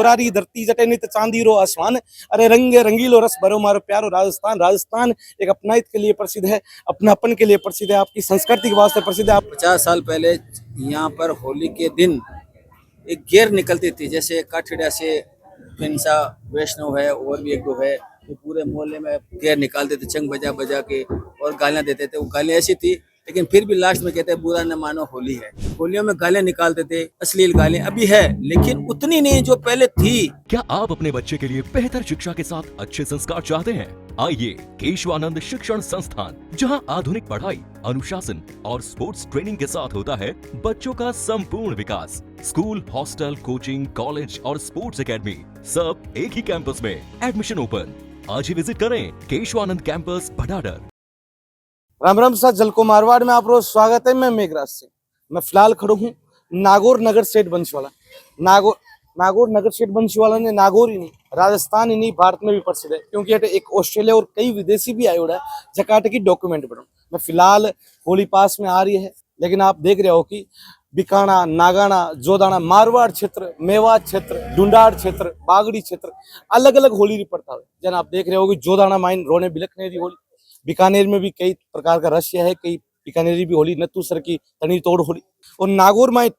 मुरारी धरती जटे नित चांदी रो आसमान, अरे रंगे रंगीलो रस भरो मारो प्यारो राजस्थान। राजस्थान एक अपनाइत के लिए प्रसिद्ध है, अपनापन के लिए प्रसिद्ध है, आपकी संस्कृति के वास्ते प्रसिद्ध है। 50 साल पहले यहाँ पर होली के दिन एक गेर निकलती थी, जैसे काठिड़ा से पिंसा वैष्णव है और भी एक दो है, तो पूरे मोहल्ले में गेर निकालते थे चंग बजा बजा के और गालियां देते थे। वो गालियां ऐसी थी, लेकिन फिर भी लास्ट में कहते हैं बुरा न मानो होली है। होलियों में गालियां निकालते थे, अश्लील गालियां अभी है, लेकिन उतनी नहीं जो पहले थी। क्या आप अपने बच्चे के लिए बेहतर शिक्षा के साथ अच्छे संस्कार चाहते हैं? आइए केशवानंद शिक्षण संस्थान, जहां आधुनिक पढ़ाई, अनुशासन और स्पोर्ट्स ट्रेनिंग के साथ होता है बच्चों का संपूर्ण विकास। स्कूल, हॉस्टल, कोचिंग, कॉलेज और स्पोर्ट्स एकेडमी सब एक ही कैंपस में। Admission open. आज ही विजिट करें केशवानंद कैंपस भटाडर। राम राम साथ जलको मारवाड़ में आप रोज स्वागत है। मैं मेघराज से। मैं फिलहाल खड़ा हूँ नागौर नगर सेठ बंसीवाला। नागौर नगर सेठ बंसीवाला ने नागौर ही नहीं, राजस्थान ही नहीं, भारत में भी प्रसिद्ध है, क्योंकि एक ऑस्ट्रेलिया और कई विदेशी भी आए हुए हैं जकार्ता की डॉक्यूमेंट बनाऊं। मैं फिलहाल होली पास में आ रही है, लेकिन आप देख रहे हो कि बीकाना, नागाना, जोदाना, मारवाड़ क्षेत्र, मेवात क्षेत्र, डुंडार क्षेत्र, बागड़ी क्षेत्र अलग अलग होली री प्रथा है। जन आप देख रहे हो कि जोदाना माइन रोने बिलकने री होली, बीकानेर में भी कई प्रकार का रस्य है, कई बीकानेरी भी होली, नत्थूसर की तनी तोड़ होली। और नागौर में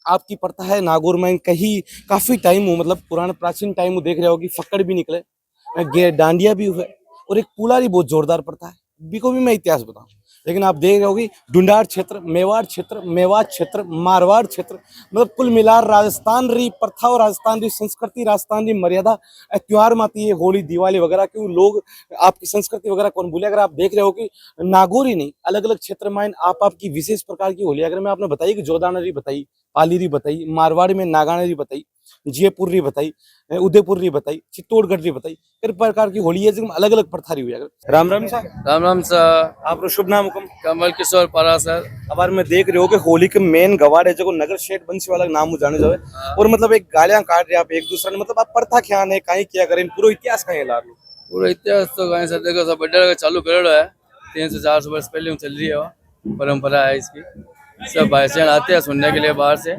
आपकी प्रथा है, नागौर में कहीं काफी टाइम हो, मतलब पुराने प्राचीन टाइम हो, देख रहे हो कि फक्कड़ भी निकले, डांडिया भी हुए और एक पुलारी बहुत जोरदार प्रथा है। बिको भी मैं इतिहास बताऊं, लेकिन आप देख रहे हो कि डुंडार क्षेत्र, मेवाड़ क्षेत्र, मेवात क्षेत्र, मारवाड़ क्षेत्र, मतलब कुल मिलाकर राजस्थान री प्रथा और राजस्थान री संस्कृति, राजस्थान री मर्यादा त्योहार में आती है होली, दिवाली वगैरह। क्यों लोग आपकी संस्कृति वगैरह कौन भूले। अगर आप देख रहे हो कि नागौर ही नहीं, अलग अलग क्षेत्र में आपकी विशेष प्रकार की होली, अगर मैं आपने बताई कि जोदाना री बताई, पाली री बताई, मारवाड़ में नागाना री बताई, जयपुर री बताई, उदयपुर री बताई, चित्तौड़गढ़ री बताई, कई प्रकार की होली है जिसमें अलग अलग प्रथा रही हुई है। राम राम सा। राम राम सर। आप शुभ नाम हुक्म? कमल किशोर पारा सर। अब में देख रहे हो कि होली के मेन गवार है जो नगर सेठ बंसीवाला का नाम जाने जावे, और मतलब एक गालियां काट रहे आप एक दूसरे ने, मतलब आप प्रथा क्या है, कहीं क्या करें, पूरा इतिहास कहीं ला रहे हो? पूरा इतिहास तो कहीं सर देखो सब बड़ा चालू करो है, 300-400 वर्ष पहले चल रही है, वो परंपरा है इसकी। सब भाईचार आते हैं सुनने के लिए बाहर से।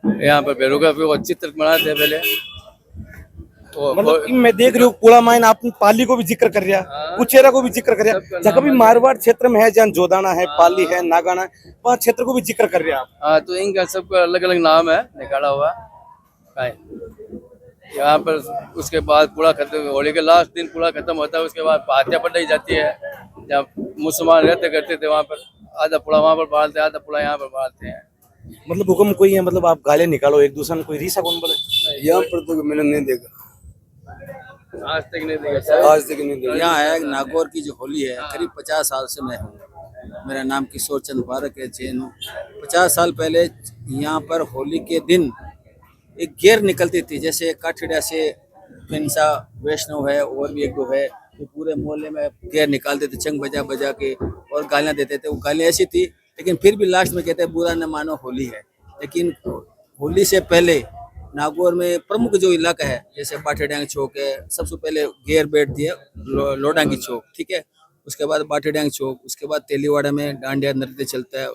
यहाँ पर बेरोगा भी चित्र बनाते हैं पहले। मतलब मैं देख रही हूँ पूरा माइन आपने पाली को भी जिक्र कर रहा, कुचेरा को भी जिक्र कर रहा, जहाँ भी मारवाड़ क्षेत्र में है, जहाँ जोदाना है, पाली है, नागाना है, वहाँ क्षेत्र को भी जिक्र कर रहा। हाँ, तो इनका सबका अलग अलग नाम है निकाला हुआ। यहाँ पर उसके बाद पूरा खत्म, होली के लास्ट दिन पूरा खत्म होता है, उसके बाद पातिया पटाई जाती है। जहाँ मुसलमान रहते करते थे वहाँ पर आधा पूरा वहाँ पर बांधते, आधा पूरा यहाँ पर बांधते हैं। मतलब हुक्म कोई है, मतलब आप गालियां निकालो एक दूसरे में, कोई रीसा कौन बोले? यहाँ पर तो मैंने नहीं देखा, आज तक नहीं देखा। आज तक नहीं देखा। यहाँ है नागौर की जो होली है, करीब 50 साल से मैं हूँ। मेरा नाम किशोर चंद पारक है, जैन हूँ। 50 साल पहले यहाँ पर होली के दिन एक गेर निकलती थी, जैसे काठिड़ा से पिंसा वैष्णव है और भी एक दो है, तो पूरे मोहल्ले में गेर निकालते थे चंग बजा बजा के और गालियां देते थे। वो गालियां ऐसी थी, लेकिन फिर भी लास्ट में कहते हैं बुरा न मानो होली है। लेकिन होली से पहले नागौर में प्रमुख जो इलाका है, जैसे बाठेडांग चौक है, सबसे पहले गेर बैठती है लोडांगी चौक, ठीक है। उसके बाद बाठेडांग चौक, उसके बाद तेलीवाड़ा में डांडिया नृत्य चलता है,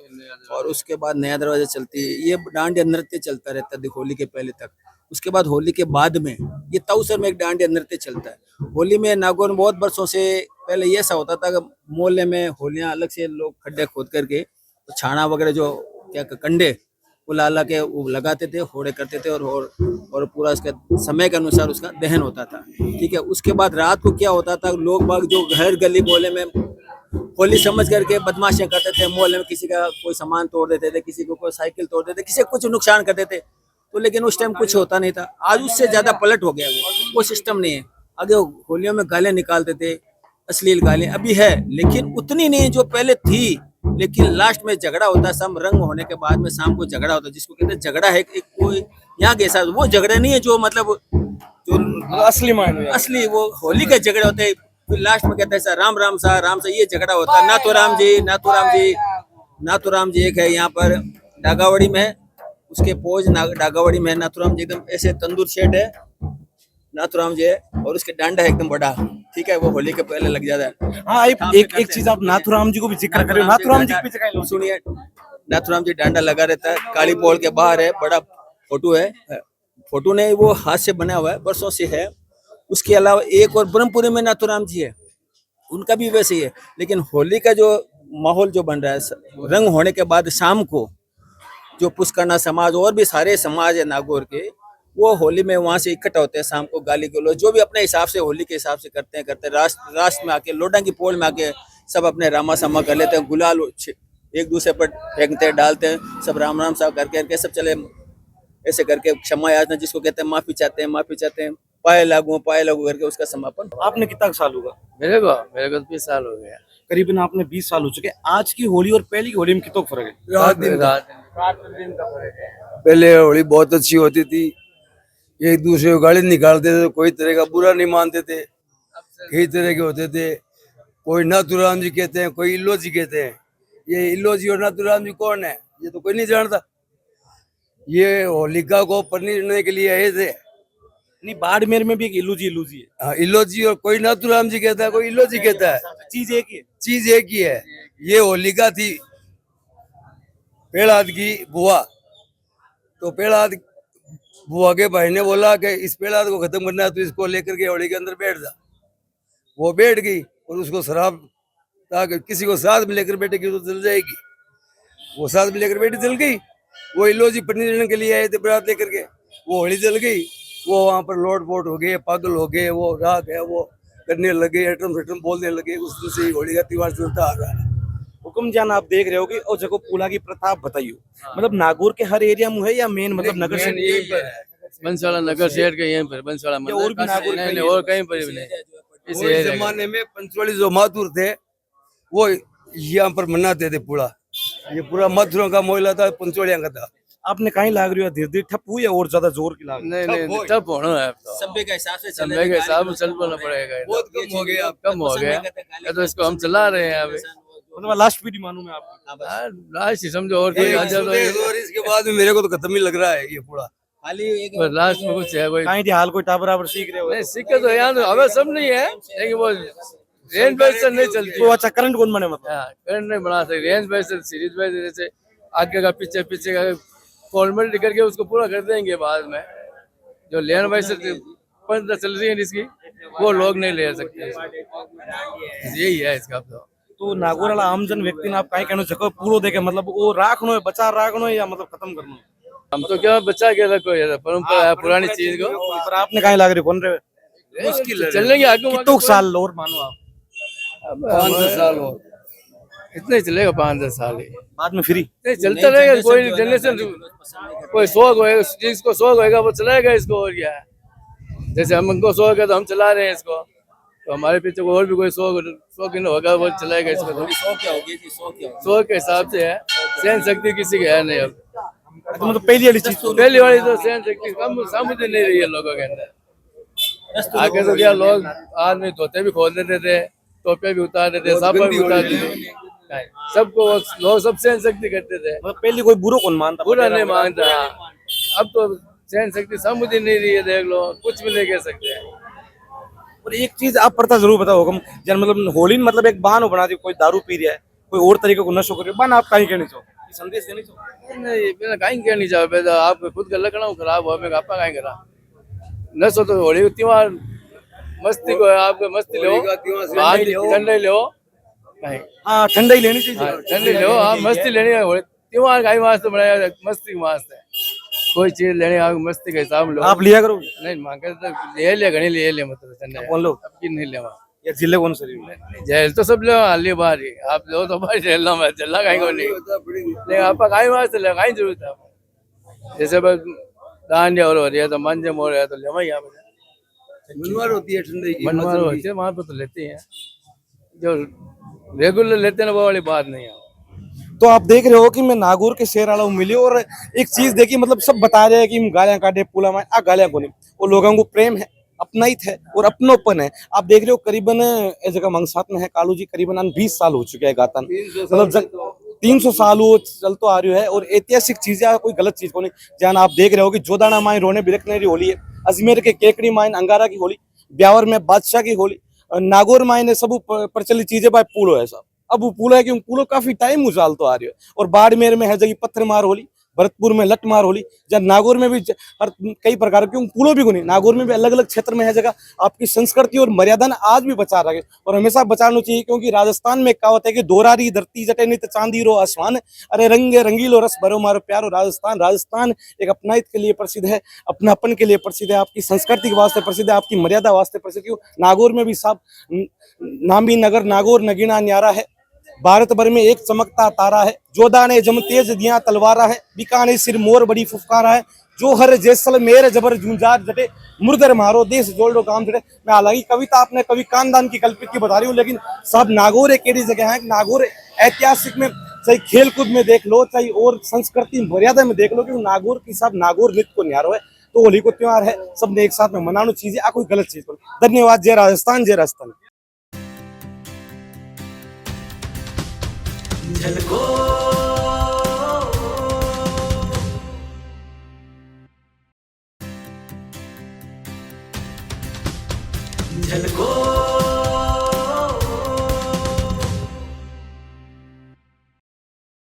और उसके बाद नया दरवाजा चलती है। ये डांडिया नृत्य चलता रहता है होली के पहले तक। उसके बाद होली के बाद में ये तौसर में एक डांडिया नृत्य चलता है। होली में नागौर में बहुत वर्षों से पहले ये ऐसा होता था कि मोहल्ले में होलियां अलग से लोग खड्डे खोद करके तो छाना वगैरह जो क्या कंडे वो ला के वो लगाते थे, होड़े करते थे, और पूरा उसका समय के अनुसार उसका दहन होता था, ठीक है। उसके बाद रात को क्या होता था, लोग बाग जो घर गली मोहल्ले में होली समझ करके बदमाशियां करते थे, मोहल्ले में किसी का कोई सामान तोड़ देते थे, किसी को कोई साइकिल तोड़ देते, किसी को कुछ नुकसान करते थे। तो लेकिन उस टाइम कुछ होता नहीं था। आज उससे ज्यादा पलट हो गया, वो सिस्टम नहीं है। आगे होलियों में गालियां निकालते थे, अश्लील गालियां अभी है, लेकिन उतनी नहीं जो पहले थी। लेकिन लास्ट में झगड़ा होता है, सब रंग होने के बाद में शाम को झगड़ा होता है, जिसको कहते हैं झगड़ा है। एक कोई यहाँ के साथ वो झगड़ा नहीं है जो मतलब जो असली वो होली का झगड़ा होता है। फिर लास्ट में कहते हैं राम राम सा ये झगड़ा होता है। नाथूराम जी एक है यहाँ पर डागावड़ी में है, उसके पोज डागावड़ी में है। नाथूराम जी एकदम ऐसे तंदूर शेड है, नाथूराम जी है, और उसके डांडा है एकदम बड़ा, ठीक है। वो होली के पहले लग जाता है। हाँ, एक चीज आप नाथूराम जी को भी जिक्र करें। नाथूराम जी सुनिए, नाथूराम जी डांडा लगा रहता है, काली पोल के बाहर है, बड़ा फोटो है, फोटो नहीं, वो हाथ से बना हुआ है, बरसों से है। उसके अलावा एक और ब्रह्मपुरी में नाथूराम जी है, उनका भी वैसे ही है। लेकिन होली का जो माहौल जो बन रहा है, रंग होने के बाद शाम को जो पुष्करना समाज और भी सारे समाज है नागौर के, वो होली में वहाँ से इकट्ठा होते हैं शाम को, गाली गलौज जो भी अपने हिसाब से होली के हिसाब से करते हैं। राष्ट्र में आके लोडा की पोल में आके सब अपने रामा सामा कर लेते हैं, गुलाल एक दूसरे पर फेंकते हैं, डालते हैं, सब राम राम साहब करके सब चले ऐसे करके क्षमा याचना जिसको कहते हैं, माफी चाहते हैं, पाए लागू करके उसका समापन। आपने कितना साल होगा? मेरे को 20 साल हो गया। करीबन आपने 20 साल हो चुके हैं। आज की होली और पहली की होली में कितना फर्क है? रात दिन रात दिन का फर्क है। पहले होली बहुत अच्छी होती थी, एक दूसरे को गाली निकालते थे, कोई तरह का बुरा नहीं मानते थे, कई तरह के होते थे। कोई नाथूराम जी कहते हैं, कोई इल्लो जी कहते हैं। ये इल्लो जी और नाथूराम जी कौन है ये तो कोई नहीं जानता। ये होलिका को पकड़ने के लिए आए थे। नहीं, बाड़मेर में भी एक इल्लू जी है। हाँ, इल्लो जी और कोई नाथूराम जी कहता है, कोई इल्लो जी कहता है। चीज एक ही है। चीज एक ही है। ये होलिका थी पेड़ाद की बुआ, तो पेड़ाद बुआ के भाई ने बोला कि इस पेड़ाद को खत्म करना है तो इसको लेकर के होली के अंदर बैठ जा। वो बैठ गई और उसको शराब ताकि किसी को साथ में लेकर बैठेगी तो जल जाएगी। वो साथ में लेकर बैठी, जल गई। वो इल्लो जी पत्नी लेने के लिए आए थे बारात लेकर के, वो होली जल गई। वो वहां पर लोट पोट हो गए, पागल हो गए, वो राग है वो करने लगे, एटम फेटम बोलने लगे। उस दिन से ही होली का त्योहार चलता आ रहा है। हुक्म जान आप देख रहे हो कि और जगह पूला की प्रथा आप बताइयो, मतलब नागौर के हर एरिया में है या मेन मतलब नगर से? यहीं पर है। बंसवाड़ा नगर शहर के यहीं पर बंसवाड़ा या और भी मंदिर नागौर नहीं कहीं नहीं और कहीं पर भी नहीं। इस उस एरिया जमाने में पंचवाड़ी जो माथुर थे वो यहाँ पर मनाते थे पूरा। ये पूरा मथुरों का मोहल्ला था, पंचवाड़िया का था। आपने कहीं लाग रही हो धीरे धीरे ठप हुई है और ज्यादा जोर की लाग? नहीं नहीं तब होना है अब तो। सभ्य के हिसाब से समय के हिसाब से चल पाना पड़ेगा। बहुत कम हो गया। कम हो गया या तो इसको हम चला रहे हैं अभी। मतलब लास्ट पीढ़ी मानूं मैं आपकी। लास्ट ही समझो और कोई आ जाए तो और इसके बाद में मेरे को तो खत्म ही लग रहा है ये पूरा। खाली एक लास्ट में कुछ है कोई कहीं हाल कोई टाबर आबर सीख रहे हो? नहीं। सिक्के तो यहाँ तो हमें सब नहीं है, लेकिन वो रेंज बेस से नहीं चलती। तो अच्छा करंट कौन बने मतलब? हाँ, करंट नहीं बना सकते। रेंज बेस से सीरीज बेस जैसे आगे का पीछे का फॉर्मेलिटी करके उसको पूरा कर देंगे बाद में। जो लेन वाइज पंद्रह चल रही है इसकी, वो लोग नहीं ले सकते। यही है इसका तो नागौर वाला आमजन व्यक्ति ने आप कहीं कहना जगह पूरा देखे मतलब वो राखनो है, बचा राखनो है या मतलब खत्म करना है? हम तो क्या बचा के रखो, ये परंपरा है पुरानी चीज को। पर आपने कहीं लाग रहे कौन रहे? मुश्किल चलेंगे आगे कितने साल और मानो आप? 5-10 साल हो। इतना ही चलेगा 5-10 साल ही। बाद में फ्री? नहीं चलता रहेगा। कोई जनरेशन कोई शौक होएगा, जिसको शौक होएगा वो चलाएगा इसको। और क्या है, जैसे हमको शौक है तो हम चला रहे हैं इसको, तो हमारे पीछे और भी कोई शौक होगा वो चलाएगा इसको। सौ क्या होगी जी, 100 क्या होगी? शौक के हिसाब से है, सहन शक्ति किसी की है नहीं। अब तो मतलब पहली वाली चीज पहली वाली तो सहन शक्ति कम सामने नहीं रही है लोगों के अंदर। आगे तो क्या लोग आदमी धोते भी खोल देते थे, टोपे भी उतार देते, साफा भी उतार देते, सबको लोग सब सहन शक्ति करते थे। मतलब पहले कोई बुरा कौन मानता? पूरा नहीं मांगता। अब तो सहन शक्ति समुद्र नहीं रही है, देख लो कुछ भी नहीं कह सकते। और एक चीज आप पता जरूर बताओ हम जन मतलब होली में मतलब एक बहाना बना दी, कोई दारू पी रहा है, कोई और तरीके को नशो कर रहा है, बहाना आप कहीं कहने चाहो, संदेश देने चाहो? नहीं मैंने कहीं कहनी चाहे, आप खुद का लखनऊ खराब हो, मैं आपका कहीं करा नशो। तो होली त्योहार मस्ती को है, आपको मस्ती लो, ठंडे लो, कहीं हाँ ठंडा ही लेनी चाहिए। ठंडी लो, हाँ मस्ती लेनी है। होली त्योहार का ही वास्ते बनाया, मस्ती वास्ते। कोई चीज लेनी है मस्ती के हिसाब लो। आप लिया करो? नहीं मांगे तो ले लिया, घनी ले लिया, मतलब ठंडे कौन लो? अब की नहीं लेवा। या जिले कौन से? जेल तो सब ले हाली बाहर ही, आप लो तो बाहर जेलना में चलना कहीं को नहीं। लेकिन आपका कहीं वास्ते ले, कहीं जरूरत है आपको। जैसे बस दांडिया और हो रही है तो मंजम हो रहा है तो ले वही यहाँ पे मनवार होती है ठंडे की। मनवार होती है, वहाँ पे तो लेते हैं। जो रेगुलर लेते हैं वो वाली बात नहीं है। तो आप देख रहे हो कि मैं नागौर के शेर वाला मिली और एक चीज देखी मतलब सब बता रहे हैं कि गालियां काटे पुला मार आ गालियां को नहीं, वो लोगों को प्रेम है, अपनाइत है और अपनोपन है। आप देख रहे हो करीबन इस जगह मंगसात में है कालू जी, करीबन 20 साल हो चुके हैं गातन, मतलब 300 साल वो चल तो आ रही है। और ऐतिहासिक चीजें कोई गलत चीज को नहीं जान। आप देख रहे हो कि जोदाना माइन रोने बिरकने की होली है, अजमेर के केकड़ी माइन अंगारा की होली, ब्यावर में बादशाह की होली, नागौर माइन सब प्रचलित चीजें भाई पूलो है सब। अब वो पूलो है क्यों, पूलो काफी टाइम उजाल तो आ रही है। और बाड़मेर में है जगह पत्थर मार होली, भरतपुर में लठमार होली, जहाँ नागौर में भी हर कई प्रकार के पुलों भी गुनी, नागौर में भी अलग अलग क्षेत्र में है जगह। आपकी संस्कृति और मर्यादा ना आज भी बचा रहे और हमेशा बचाना चाहिए, क्योंकि राजस्थान में कहावत है कि दोरारी धरती जटे नित चांदी रो आसमान, अरे रंगे रंगीलो रस भरो मारो प्यारो राजस्थान। राजस्थान एक अपनाइत के लिए प्रसिद्ध है, अपनापन के लिए प्रसिद्ध है, आपकी संस्कृति के वास्ते प्रसिद्ध है, आपकी मर्यादा वास्ते प्रसिद्ध है। नागौर में भी साहब नामी नगर नागौर नगीना न्यारा है, भारत भर में एक चमकता तारा है, जोधा ने जम तेज दिया तलवारा है, बीकाने सिर मोर बड़ी फुफकारा है, जो हर जैसलमेर जबर झुंझार जटे मुर्दर मारो देश जोड़ो काम जटे। मैं हालांकि कविता आपने कवि कानदान की कल्पित की बता रही हूँ, लेकिन साहब नागौर एक ऐसी जगह है, नागौर ऐतिहासिक में चाहे खेल कूद में देख लो, चाहे और संस्कृति मर्यादा में देख लो, कि नागौर की साहब नागौर नृत्य को न्यारो है। तो होली को त्योहार है, सबने एक साथ में मनाना चीज है, कोई गलत चीज पर। धन्यवाद। जय राजस्थान, जय राजस्थान। झलको